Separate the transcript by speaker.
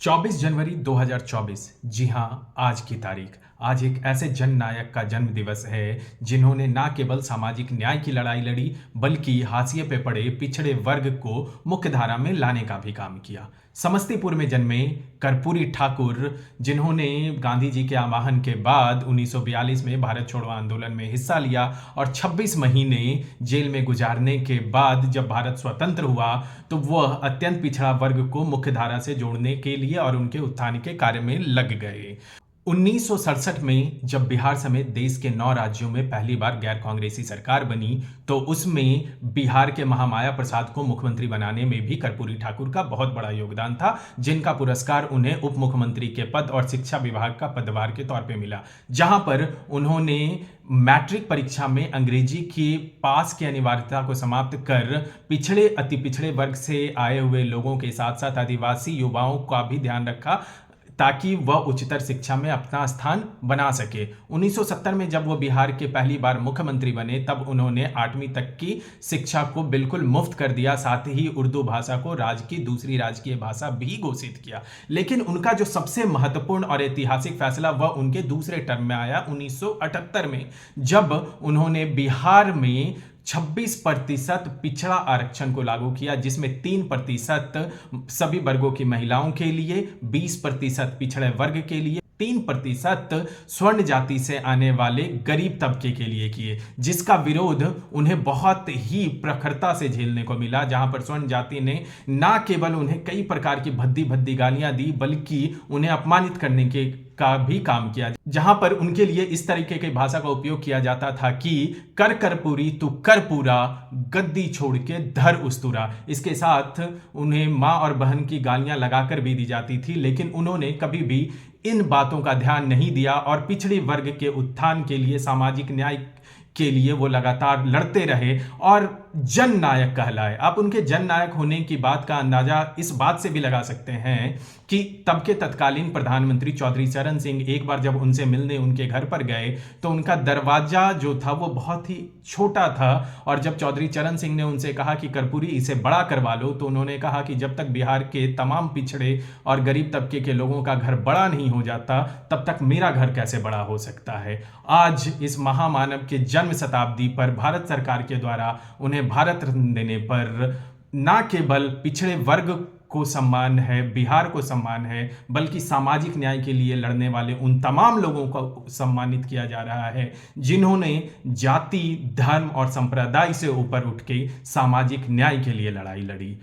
Speaker 1: 24 जनवरी 2024। जी हाँ, आज की तारीख। आज एक ऐसे जननायक का जन्म दिवस है जिन्होंने ना केवल सामाजिक न्याय की लड़ाई लड़ी बल्कि हाशिए पे पड़े पिछड़े वर्ग को मुख्यधारा में लाने का भी काम किया। समस्तीपुर में जन्मे कर्पूरी ठाकुर, जिन्होंने गांधी जी के आह्वान के बाद 1942 में भारत छोड़ो आंदोलन में हिस्सा लिया और 26 महीने जेल में गुजारने के बाद जब भारत स्वतंत्र हुआ तो वह अत्यंत पिछड़ा वर्ग को मुख्यधारा से जोड़ने के लिए और उनके उत्थान के कार्य में लग गए। 1967 में जब बिहार समेत देश के 9 राज्यों में पहली बार गैर कांग्रेसी सरकार बनी तो उसमें बिहार के महामाया प्रसाद को मुख्यमंत्री बनाने में भी कर्पूरी ठाकुर का बहुत बड़ा योगदान था, जिनका पुरस्कार उन्हें उप मुख्यमंत्री के पद और शिक्षा विभाग का पदभार के तौर पे मिला, जहां पर उन्होंने मैट्रिक परीक्षा में अंग्रेजी की पास की अनिवार्यता को समाप्त कर पिछड़े अति पिछड़े वर्ग से आए हुए लोगों के साथ साथ आदिवासी युवाओं का भी ध्यान रखा ताकि वह उच्चतर शिक्षा में अपना स्थान बना सके। 1970 में जब वो बिहार के पहली बार मुख्यमंत्री बने तब उन्होंने 8वीं तक की शिक्षा को बिल्कुल मुफ्त कर दिया, साथ ही उर्दू भाषा को राज्य की दूसरी राजकीय भाषा भी घोषित किया। लेकिन उनका जो सबसे महत्वपूर्ण और ऐतिहासिक फैसला वह उनके दूसरे टर्म में आया 1978 में, जब उन्होंने बिहार में 26% पिछड़ा आरक्षण को लागू किया, जिसमें 3% सभी वर्गों की महिलाओं के लिए, 20% पिछड़े वर्ग के लिए, 3% स्वर्ण जाति से आने वाले गरीब तबके के लिए किए, जिसका विरोध उन्हें बहुत ही प्रखरता से झेलने को मिला। जहां पर स्वर्ण जाति ने ना केवल उन्हें कई प्रकार की भद्दी भद्दी गालियां दी बल्कि उन्हें अपमानित करने के का भी काम किया, जहां पर उनके लिए इस तरीके की भाषा का उपयोग किया जाता था कि कर कर्पूरी तू कर पूरा, गद्दी छोड़ के धर उस्तुरा। इसके साथ उन्हें मां और बहन की गालियां लगाकर भी दी जाती थी, लेकिन उन्होंने कभी भी इन बातों का ध्यान नहीं दिया और पिछड़ी वर्ग के उत्थान के लिए, सामाजिक न्याय के लिए वो लगातार लड़ते रहे और जननायक कहलाए। आप उनके जननायक होने की बात का अंदाजा इस बात से भी लगा सकते हैं कि तब के तत्कालीन प्रधानमंत्री चौधरी चरण सिंह एक बार जब उनसे मिलने उनके घर पर गए तो उनका दरवाजा जो था वो बहुत ही छोटा था और जब चौधरी चरण सिंह ने उनसे कहा कि कर्पूरी इसे बड़ा करवा लो तो उन्होंने कहा कि जब तक बिहार के तमाम पिछड़े और गरीब तबके के लोगों का घर बड़ा नहीं हो जाता तब तक मेरा घर कैसे बड़ा हो सकता है। आज इस महामानव के जन्म शताब्दी पर भारत सरकार के द्वारा उन्हें भारत रत्न देने पर ना केवल पिछड़े वर्ग को सम्मान है, बिहार को सम्मान है, बल्कि सामाजिक न्याय के लिए लड़ने वाले उन तमाम लोगों को सम्मानित किया जा रहा है जिन्होंने जाति, धर्म और संप्रदाय से ऊपर उठ के सामाजिक न्याय के लिए लड़ाई लड़ी।